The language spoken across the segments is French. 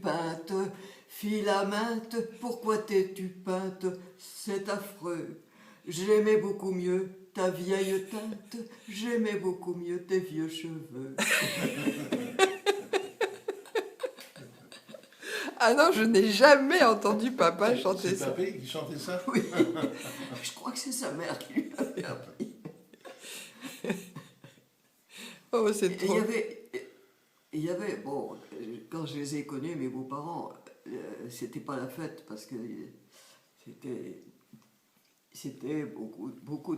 peinte, Philaminte, pourquoi t'es-tu peinte? C'est affreux. J'aimais beaucoup mieux ta vieille teinte, j'aimais beaucoup mieux tes vieux cheveux. Ah non, je n'ai jamais entendu papa chanter C'est ça. Papé qui chantait ça? Oui, je crois que c'est sa mère qui lui avait appris. Oh, c'est Et trop. il y avait, bon, quand je les ai connus, mes beaux-parents, c'était pas la fête parce que c'était beaucoup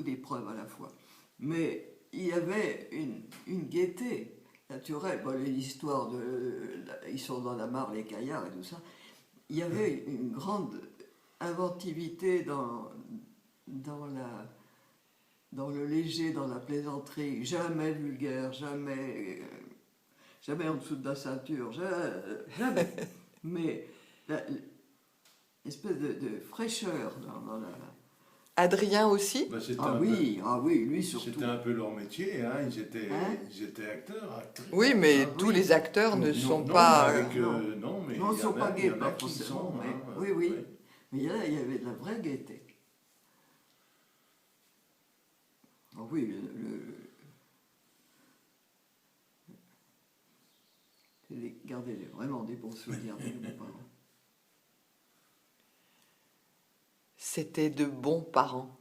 d'épreuves à la fois. Mais il y avait une gaieté naturelle. Bon, l'histoire ils sont dans la mare, les caillards et tout ça. Il y avait une grande inventivité dans le léger, dans la plaisanterie, jamais vulgaire, jamais en dessous de la ceinture, jamais. Mais l'espèce de fraîcheur dans la... Adrien aussi? Bah, Ah oui, lui surtout. C'était un peu leur métier, hein. Ils étaient acteurs, actrices. Oui, mais Ah, tous oui. les acteurs ne sont Non, pas... mais avec, non. non, mais Non, ils ne sont pas il y gays, en a pas qui forcément, sont, mais hein, oui. ouais. Mais il y avait de la vraie gaieté. Ah oui, garder vraiment des bons souvenirs de mes parents. C'était de bons parents.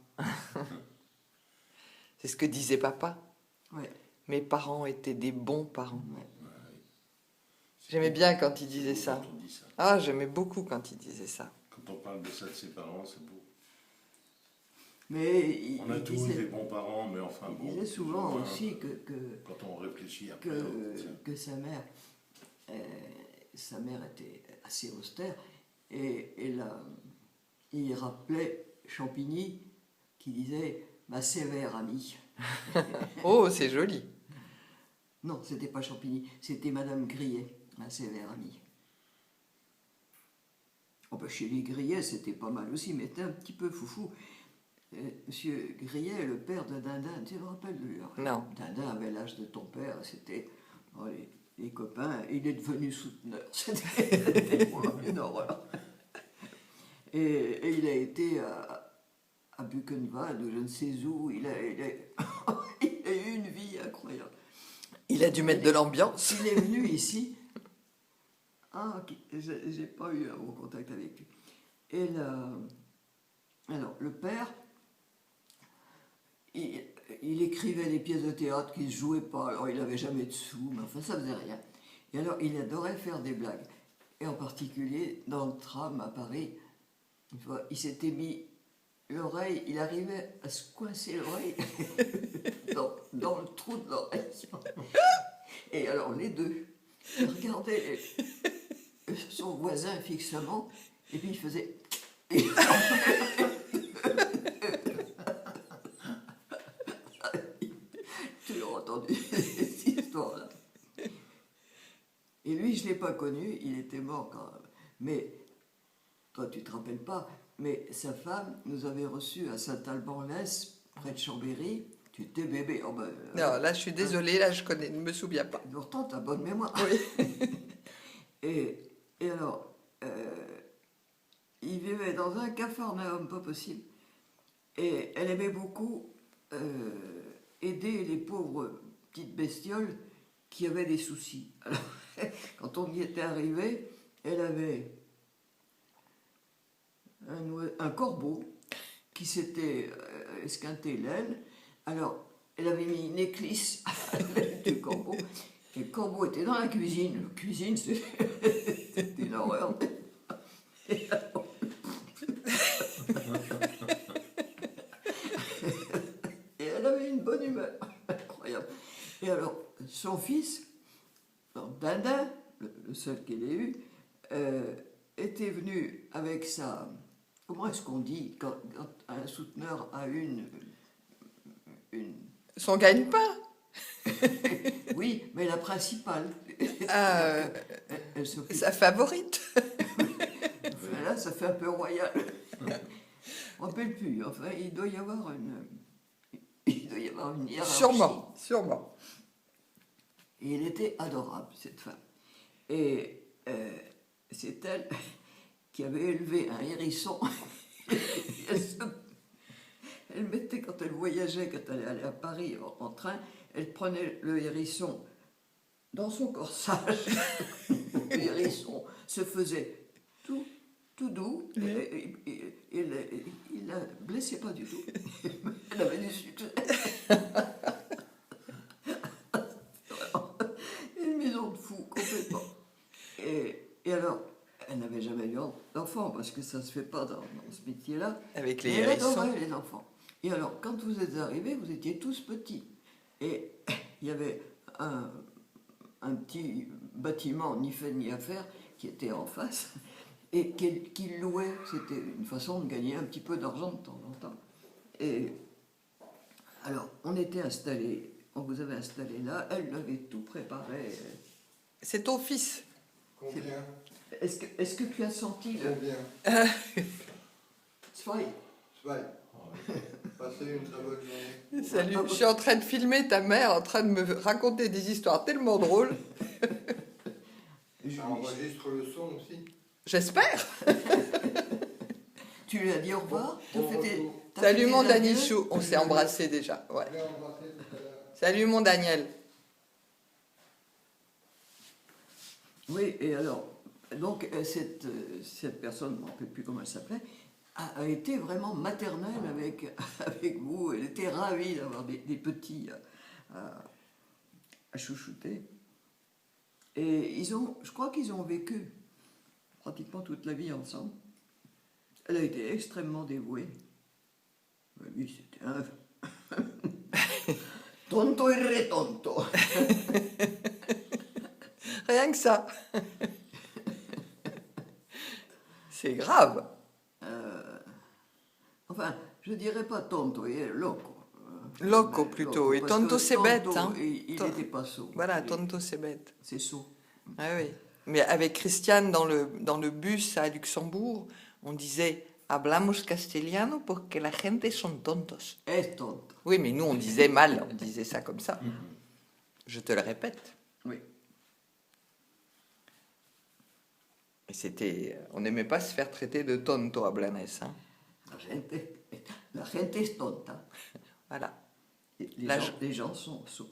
C'est ce que disait papa. Ouais, Mes parents étaient des bons parents. ouais. J'aimais bien quand il disait C'est ça. beau quand on dit ça. Ah, j'aimais beaucoup quand il disait ça. Quand on parle de ça de ses parents, c'est beau. Mais On a tous des bons parents, mais enfin il bon. disait souvent moins, aussi quand on réfléchit après. que sa mère était assez austère et il rappelait Champigny qui disait ma sévère amie. Oh, c'est joli. Non, c'était pas Champigny, c'était Madame Grillet, ma sévère amie. Oh ben chez les Grillet, c'était pas mal aussi, mais c'était un petit peu foufou. Monsieur Grillet, le père de Dindin, tu te rappelles de lui? Non. Dindin avait l'âge de ton père, c'était les copains, il est devenu souteneur. C'était une horreur. Et il a été à Buchenwald, ou je ne sais où, il a eu une vie incroyable. Il a dû mettre de l'ambiance. Il est venu ici. Ah, j'ai pas eu un bon contact avec lui. Et alors, le père, il écrivait des pièces de théâtre qui ne se jouaient pas. Alors, il n'avait jamais de sous, mais enfin, ça faisait rien. Et alors, il adorait faire des blagues. Et en particulier, dans le tram à Paris, une fois, il s'était mis l'oreille, il arrivait à se coincer l'oreille dans le trou de l'oreille. Et alors, les deux, ils regardaient son voisin fixement, et puis il faisait... Tu l'as entendu, cette histoire-là. Et lui, je ne l'ai pas connu, il était mort quand même. Mais, toi, tu ne te rappelles pas, mais sa femme nous avait reçus à Saint-Alban-l'Est, près de Chambéry. Tu étais bébé. Oh ben, Non, là, je suis désolée, là, ne me souviens pas. pourtant, tu as bonne mémoire. Oui. Et alors, il vivait dans un capharnaüm, pas possible. Et elle aimait beaucoup aider les pauvres petites bestioles qui avaient des soucis. Alors, quand on y était arrivé, elle avait un corbeau qui s'était esquinté l'aile. Alors, elle avait mis une éclisse à l'aile du corbeau. Et le corbeau était dans la cuisine. La cuisine, c'était une horreur. Et alors, et elle avait une bonne humeur. Incroyable. Et alors, son fils, Dindin, le seul qu'elle ait eu, était venu avec sa... Comment est-ce qu'on dit quand un souteneur a une Son gagne-pain. Oui, mais la principale. Elle s'occupe. Sa favorite. Là, ça fait un peu royal. Je ne me rappelle plus. Enfin, il doit y avoir une hiérarchie. Sûrement. Et elle était adorable, cette femme. Et c'est elle qui avait élevé un hérisson. Elle mettait, quand elle voyageait, quand elle allait à Paris en train, elle prenait le hérisson dans son corsage. Le hérisson se faisait tout doux. Et il la blessait pas du tout. Elle avait du succès. Une maison de fou, complètement. Et alors, elle n'avait jamais eu d'enfant, parce que ça ne se fait pas dans ce métier-là. Avec les Mais elle hérissons. adorait les enfants. Et alors, quand vous êtes arrivés, vous étiez tous petits. Et il y avait un petit bâtiment, ni fait ni à faire, qui était en face, et qu'il louait. C'était une façon de gagner un petit peu d'argent de temps en temps. Et alors, on était installés, on vous avait installé là, elle avait tout préparé. C'est ton fils. Combien? Est-ce que tu as senti le... Combien? Zwei. Zwei. Passez une très bonne journée. Salut, je suis en train de filmer ta mère en train de me raconter des histoires tellement drôles. Ça enregistre le son aussi. J'espère. Tu lui as dit au revoir? T'as Bon fait tes- retour. t'as Salut fait mon tes adieux? Danichou. On s'est embrassés déjà. Ouais. Je l'ai embrassé tout à l'heure. Salut mon Daniel. Oui, et alors, donc cette personne, je ne me rappelle plus comment elle s'appelait, a été vraiment maternelle avec vous. Elle était ravie d'avoir des petits à chouchouter. Et je crois qu'ils ont vécu pratiquement toute la vie ensemble. Elle a été extrêmement dévouée. Mais lui, c'était un... tonto et retonto. Rien que ça. C'est grave. Enfin, je dirais pas tonto, il est loco. Loco plutôt. Et parce tonto que c'est bête. tonto, Hein. Il n'était pas sot. Voilà, tonto c'est bête. C'est sot. Ah oui. Mais avec Christiane dans le bus à Luxembourg, on disait hablamos castellano porque la gente son tontos. Est tonto. Oui, mais nous on disait mal, on disait ça comme ça. Je te le répète. Oui. Et c'était, on n'aimait pas se faire traiter de tonto à Blanes. Hein. La gente est tonta. Voilà. Les gens sont sots.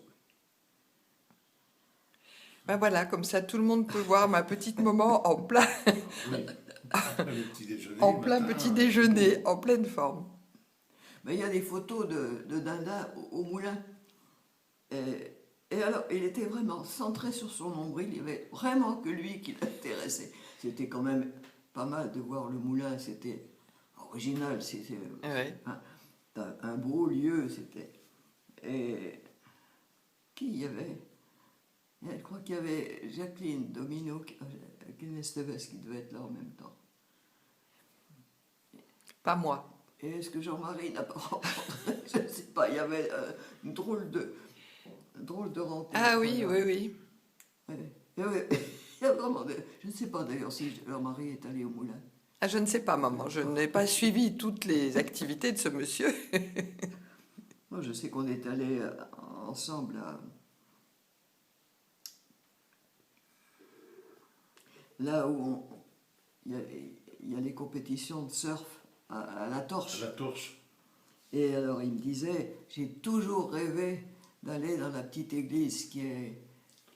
Ben voilà, comme ça tout le monde peut voir ma petite maman en plein, Oui. Le petit déjeuner. en le plein matin. petit déjeuner, en pleine forme. Mais il y a des photos de Dinda au moulin. Et alors, il était vraiment centré sur son nombril. Il n'y avait vraiment que lui qui l'intéressait. C'était quand même pas mal de voir le moulin. C'était original. C'était Ouais. un beau lieu. C'était. Et qui y avait? Je crois qu'il y avait Jacqueline Domino, Jacqueline Esteves qui devait être là en même temps. Pas moi. Et est-ce que Jean-Marie n'a pas rencontré? Je ne sais pas, il y avait une drôle de rencontre. Ah oui, Voilà. oui, oui. Ouais. Il y a vraiment je ne sais pas d'ailleurs si Jean-Marie est allé au moulin. Ah, je ne sais pas, maman. Je n'ai pas suivi toutes les activités de ce monsieur. Moi, je sais qu'on est allés ensemble là où il y a les compétitions de surf à la torche. La torche. Et alors il me disait, j'ai toujours rêvé d'aller dans la petite église qui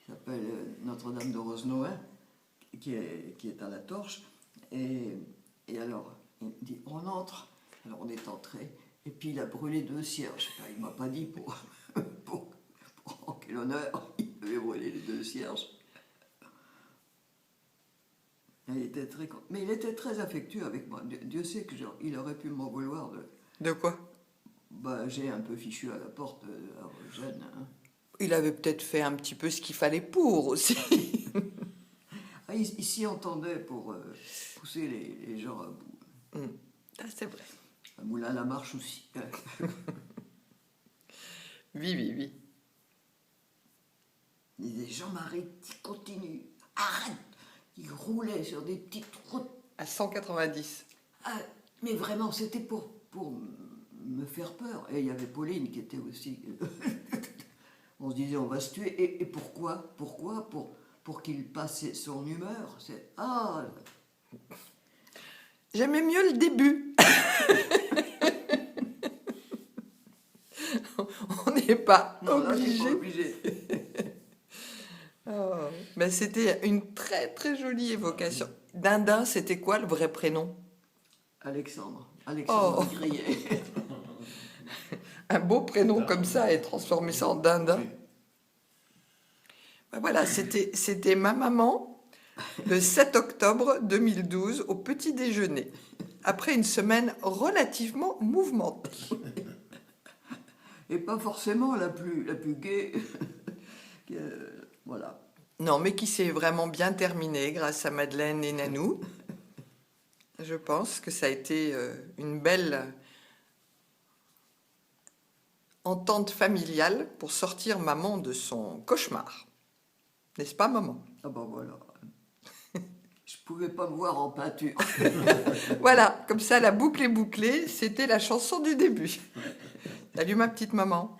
s'appelle Notre-Dame de Rosenoin, qui est à la Torche. Et alors il me dit, on entre. Alors on est entré. Et puis il a brûlé 2 cierges. Enfin, il ne m'a pas dit pour en quel honneur il avait brûlé les 2 cierges. Il était mais il était très affectueux avec moi. Dieu sait qu'il aurait pu m'en vouloir De quoi? Bah, j'ai un peu fichu à la porte jeune. Hein. Il avait peut-être fait un petit peu ce qu'il fallait pour aussi. Ah, il s'y entendait pour pousser les gens à bout. Ah, c'est vrai. À Moulin-la-Marche aussi. Oui, oui, oui. Il disait, Jean-Marie, continue, arrête. Il roulait sur des petites routes. À 190. Ah, mais vraiment, c'était pour me faire peur. Et il y avait Pauline qui était aussi... On se disait, on va se tuer. Et pourquoi? pour qu'il passe son humeur. C'est ah, J'aimais mieux le début. On n'est pas non, là, t'es obligé. pas obligé. Oh. Mais c'était une très très jolie évocation. Dindin, c'était quoi le vrai prénom? Alexandre Oh. Grillet. Un beau prénom comme ça et transformer ça en Dindin. Oui. Ben voilà, c'était ma maman le 7 octobre 2012 au petit déjeuner, après une semaine relativement mouvementée. Et pas forcément la plus gaie. Voilà. Non, mais qui s'est vraiment bien terminée grâce à Madeleine et Nanou. Je pense que ça a été une belle entente familiale pour sortir maman de son cauchemar. N'est-ce pas, maman? Ah ben voilà. Je pouvais pas me voir en peinture. Voilà, comme ça, la boucle est bouclée. C'était la chanson du début. Salut, ma petite maman.